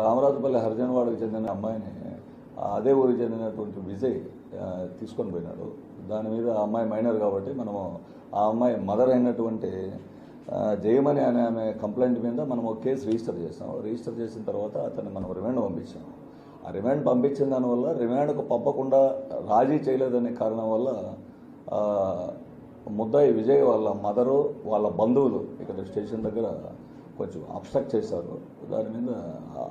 రామరాజుపల్లి హరిజనవాడకు చెందిన అమ్మాయిని అదే ఊరికి చెందినటువంటి విజయ్ తీసుకొని పోయినాడు. దాని మీద ఆ అమ్మాయి మైనర్ కాబట్టి మనము ఆ అమ్మాయి మదర్ అయినటువంటి జయమణి అనే ఆమె కంప్లైంట్ మీద మనం ఒక కేసు రిజిస్టర్ చేస్తాం. రిజిస్టర్ చేసిన తర్వాత అతన్ని మనం రిమాండ్ పంపించాం. ఆ రిమాండ్ పంపించిన దానివల్ల రిమాండ్కు పంపకుండా రాజీ చేయలేదనే కారణం వల్ల ముద్దాయి విజయ్ వాళ్ళ మదరు వాళ్ళ బంధువులు ఇక్కడ స్టేషన్ దగ్గర కొంచెం అబ్స్ట్రక్ట్ చేశారు. దాని మీద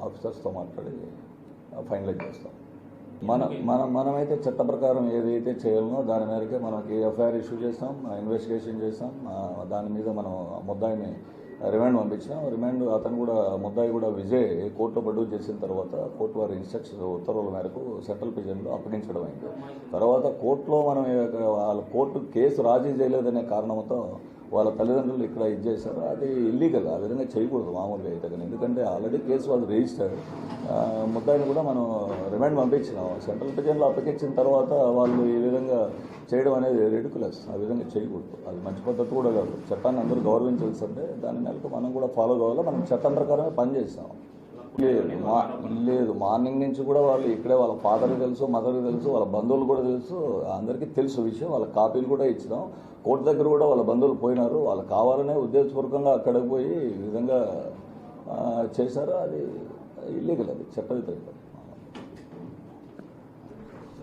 ఆఫీసర్స్తో మాట్లాడి ఫైనలైజ్ చేస్తాం. మనమైతే చట్ట ప్రకారం ఏదైతే చేయాలనో దాని మేరకే మనకి ఎఫ్ఐఆర్ ఇష్యూ చేస్తాం, ఇన్వెస్టిగేషన్ చేస్తాం. దాని మీద మనం ముద్దాయిని రిమాండ్ పంపించాం. రిమాండ్ అతను కూడా ముద్దాయి కూడా విజయ్ కోర్టులో ప్రొడ్యూస్ చేసిన తర్వాత కోర్టు వారి ఇన్స్ట్రక్షన్ ఉత్తర్వుల మేరకు సెంట్రల్ ప్రిజన్లో అప్పగించడం అయింది. తర్వాత కోర్టులో మనం వాళ్ళ కోర్టు కేసు రాజీ చేయలేదనే కారణంతో వాళ్ళ తల్లిదండ్రులు ఇక్కడ ఇది చేశారు. అది ఇల్లీగల్, ఆ విధంగా చేయకూడదు మామూలుగా అయితే. కానీ ఎందుకంటే ఆల్రెడీ కేసు వాళ్ళు రిజిస్టర్డ్. ముద్దాయిని కూడా మనం రిమాండ్ పంపించినాం. సెంట్రల్ ప్రిజన్లో అప్పగించిన తర్వాత వాళ్ళు ఈ విధంగా చేయడం అనేది రెడిక్యులస్. ఆ విధంగా చేయకూడదు, అది మంచి పద్ధతి కూడా కాదు. చట్టాన్ని అందరూ గౌరవించాల్సిందే. దాని మేరకు మనం కూడా ఫాలో కావాలి. మనం చట్టం ప్రకారమే పనిచేస్తాం. లేదు, మార్నింగ్ నుంచి కూడా వాళ్ళు ఇక్కడే వాళ్ళ ఫాదర్కి తెలుసు, మదర్కి తెలుసు, వాళ్ళ బంధువులు కూడా తెలుసు, అందరికీ తెలుసు విషయం. వాళ్ళ కాపీలు కూడా ఇచ్చినాం. కోర్టు దగ్గర కూడా వాళ్ళ బంధువులు పోయినారు. వాళ్ళు కావాలనే ఉద్దేశపూర్వకంగా అక్కడికి పోయి ఈ విధంగా చేశారు. అది ఇల్లీగల్, అది చట్టవిరుద్ధం.